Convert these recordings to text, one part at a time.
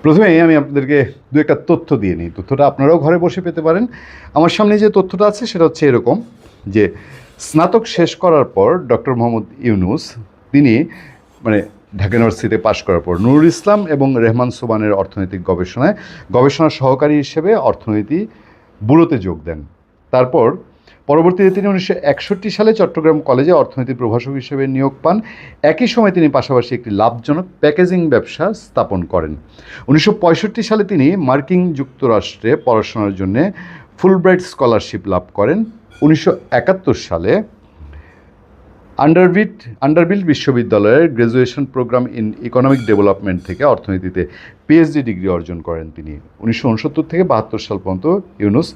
প্রথমেই আমি আপনাদেরকে দু একটা তথ্য দিয়ে নিই। তথ্যটা আপনারাও ঘরে বসে পেতে পারেন। আমার সামনে যে তথ্যটা আছে সেটা হচ্ছে এরকম যে স্নাতক শেষ করার পর ডক্টর মোহাম্মদ ইউনূস তিনি মানে ঢাকা ইউনিভার্সিটিতে পাশ করার পর নুরুল ইসলাম এবং রেহমান সোবহানের অর্থনৈতিক গবেষণায় গবেষণা সহকারী হিসেবে অর্থনীতি ব্যুরোতে যোগ দেন। তারপর পরবর্তীতে তিনি 1961 সালে চট্টগ্রাম কলেজে অর্থনীতি প্রভাষক হিসেবে নিয়োগ পান। একই সময় তিনি পাশাপাশি একটি লাভজনক প্যাকেজিং ব্যবসা স্থাপন করেন। 1965 সালে তিনি মার্কিন যুক্তরাষ্ট্রে পড়াশোনার জন্য ফুলব্রাইট স্কলারশিপ লাভ করেন। 1971 সালে আন্ডারভিল্ট বিশ্ববিদ্যালয়ের graduation program in economic development থেকে অর্থনীতিতে পিএইচডি ডিগ্রি অর্জন করেন তিনি। 1969 থেকে 72 সাল পর্যন্ত ইউনূস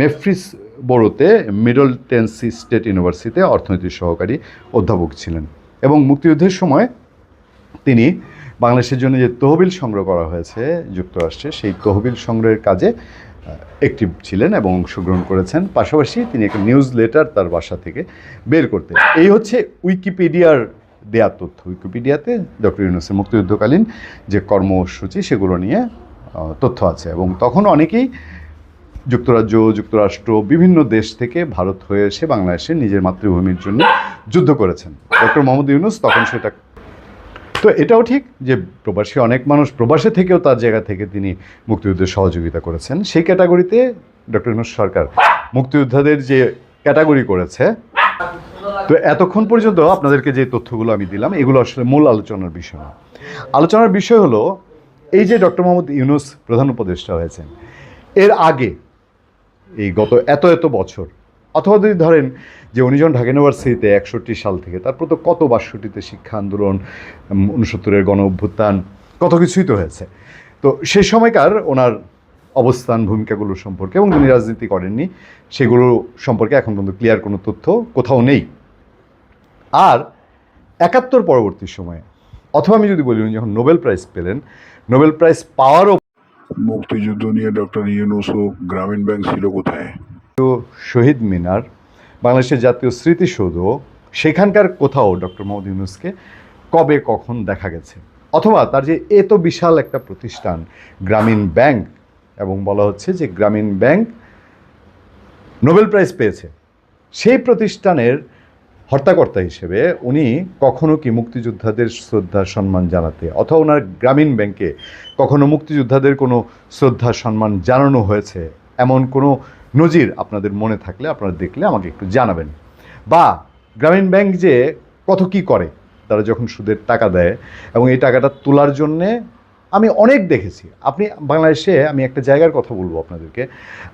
মেফ্রিসবোরোতে মিডল টেনেসি স্টেট ইউনিভার্সিটিতে অর্থনীতির সহকারী অধ্যাপক ছিলেন এবং মুক্তিযুদ্ধের সময় তিনি বাংলাদেশের জন্য যে তহবিল সংগ্রহ করা হয়েছে যুক্তরাষ্ট্রে সেই তহবিল সংগ্রহের কাজে অ্যাক্টিভ ছিলেন এবং অংশগ্রহণ করেছেন। পাশাপাশি তিনি একটা নিউজ লেটার তার বাসা থেকে বের করতেন। এই হচ্ছে উইকিপিডিয়ার দেয়া তথ্য। উইকিপিডিয়াতে ডক্টর ইউনূসের মুক্তিযুদ্ধকালীন যে কর্মসূচি সেগুলো নিয়ে তথ্য আছে এবং তখন অনেকেই যুক্তরাষ্ট্র বিভিন্ন দেশ থেকে ভারত হয়ে এসে বাংলাদেশে নিজের মাতৃভূমির জন্য যুদ্ধ করেছেন। ডক্টর মোহাম্মদ ইউনূস তখন সেটা তো এটাও ঠিক যে প্রবাসী অনেক মানুষ প্রবাসে থেকেও তার জায়গা থেকে তিনি মুক্তিযুদ্ধে সহযোগিতা করেছেন। সেই ক্যাটাগরিতে ডক্টর ইউনূস সরকার মুক্তিযোদ্ধাদের যে ক্যাটাগরি করেছে। তো এতক্ষণ পর্যন্ত আপনাদেরকে যে তথ্যগুলো আমি দিলাম এগুলো আসলে মূল আলোচনার বিষয় না। আলোচনার বিষয় হলো এই যে ডক্টর মোহাম্মদ ইউনূস প্রধান উপদেষ্টা হয়েছেন এর আগে এই গত এত বছর অথবা যদি ধরেন যে উনি যখন ঢাকা ইউনিভার্সিটিতে 61 সাল থেকে তারপর তো কত 62তে শিক্ষা আন্দোলন, 69-এর গণ অভ্যুত্থান, কত কিছুই তো হয়েছে। তো সেই সময়কার ওনার অবস্থান ভূমিকাগুলো সম্পর্কে এবং তিনি রাজনীতি করেননি সেগুলো সম্পর্কে এখন পর্যন্ত ক্লিয়ার কোনো তথ্য কোথাও নেই। আর 71 পরবর্তী সময়ে অথবা আমি যদি বলি উনি যখন নোবেল প্রাইজ পেলেন, নোবেল প্রাইজ পাওয়ারও মুক্তিযুদ্ধ নিয়ে ডক্টর ইউনূস ও গ্রামীণ ব্যাংক ছিল কোথায়? শহীদ মিনার, বাংলাদেশের জাতীয় স্মৃতিসৌধ, সেখানকার কোথাও ডক্টর মোহাম্মদ ইউনূসকে কবে কখন দেখা গেছে? অথবা তার যে এত বিশাল একটা প্রতিষ্ঠান গ্রামীণ ব্যাংক এবং বলা হচ্ছে যে গ্রামীণ ব্যাংক নোবেল প্রাইজ পেয়েছে, সেই প্রতিষ্ঠানের হর্তাকর্তা হিসেবে উনি কখনো কি মুক্তিযোদ্ধাদের শ্রদ্ধা সম্মান জানাতে অথবা ওনার গ্রামীণ ব্যাংকে কখনো মুক্তিযোদ্ধাদের কোনো শ্রদ্ধা সম্মান জানানো হয়েছে এমন কোনো নজির আপনাদের মনে থাকলে আপনারা দেখলে আমাকে একটু জানাবেন। বা গ্রামীণ ব্যাংক যে কত কি করে তারা যখন সুদের টাকা দেয় এবং এই টাকাটা তোলার জন্যে আমি অনেক দেখেছি। আপনি বাংলাদেশে আমি একটা জায়গার কথা বলবো আপনাদেরকে,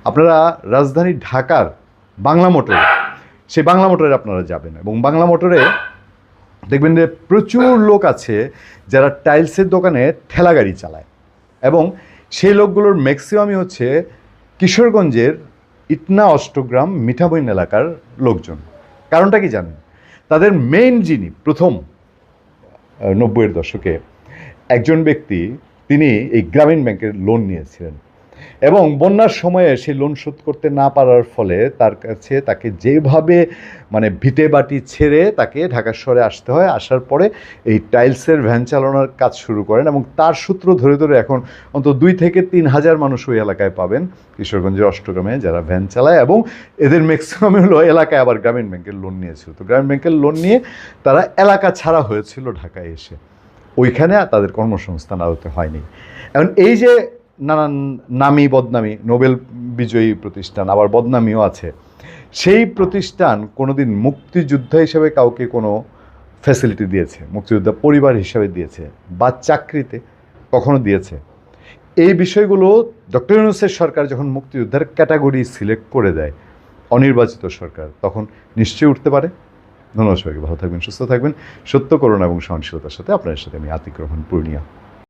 আপনারা রাজধানী ঢাকার বাংলা মোটরে সেই বাংলা মোটরে আপনারা যাবেন এবং বাংলা মোটরে দেখবেন যে প্রচুর লোক আছে যারা টাইলসের দোকানে ঠেলা গাড়ি চালায় এবং সেই লোকগুলোর ম্যাক্সিমামই হচ্ছে কিশোরগঞ্জের ইটনা অষ্টগ্রাম মিঠাবইন এলাকার লোকজন। কারণটা কি জানেন? তাদের মেইন যিনি প্রথম 90-এর দশকে একজন ব্যক্তি তিনি এই গ্রামীণ ব্যাংকের লোন নিয়েছিলেন এবং বন্যার সময়ে সেই লোন শোধ করতে না পারার ফলে তাকে যেভাবে মানে ভিটে বাটি ছেড়ে তাকে ঢাকা শহরে আসতে হয়। আসার পরে এই টাইলসের ভ্যান চালানোর কাজ শুরু করেন এবং তার সূত্র ধরে এখন অন্তত 2 থেকে 3 হাজার মানুষ ওই এলাকায় পাবেন কিশোরগঞ্জের অষ্টগ্রামে যারা ভ্যান চালায় এবং এদের ম্যাক্সিমাম হলো এলাকায় আবার গ্রামীণ ব্যাংকের লোন নিয়েছিল। তো গ্রামীণ ব্যাংকের লোন নিয়ে তারা এলাকা ছাড়া হয়েছিল ঢাকায় এসে, ওইখানে তাদের কর্মসংস্থান আদতে হয়নি। এখন এই যে নানান নামি বদনামি, নোবেল বিজয়ী প্রতিষ্ঠান আবার বদনামিও আছে, সেই প্রতিষ্ঠান কোনোদিন মুক্তিযোদ্ধা হিসেবে কাউকে কোনো ফ্যাসিলিটি দিয়েছে, মুক্তিযোদ্ধা পরিবার হিসাবে দিয়েছে বা চাকরিতে কখনো দিয়েছে? এই বিষয়গুলো ডক্টর ইউনূসের সরকার যখন মুক্তিযোদ্ধার ক্যাটাগরি সিলেক্ট করে দেয় অনির্বাচিত সরকার, তখন নিশ্চয়ই উঠতে পারে। ধন্যবাদ সবাইকে, ভালো থাকবেন, সুস্থ থাকবেন। সত্য, করুণা এবং সহনশীলতার সাথে আপনাদের সাথে আমি আতিক রহমান, পূর্ণিয়া।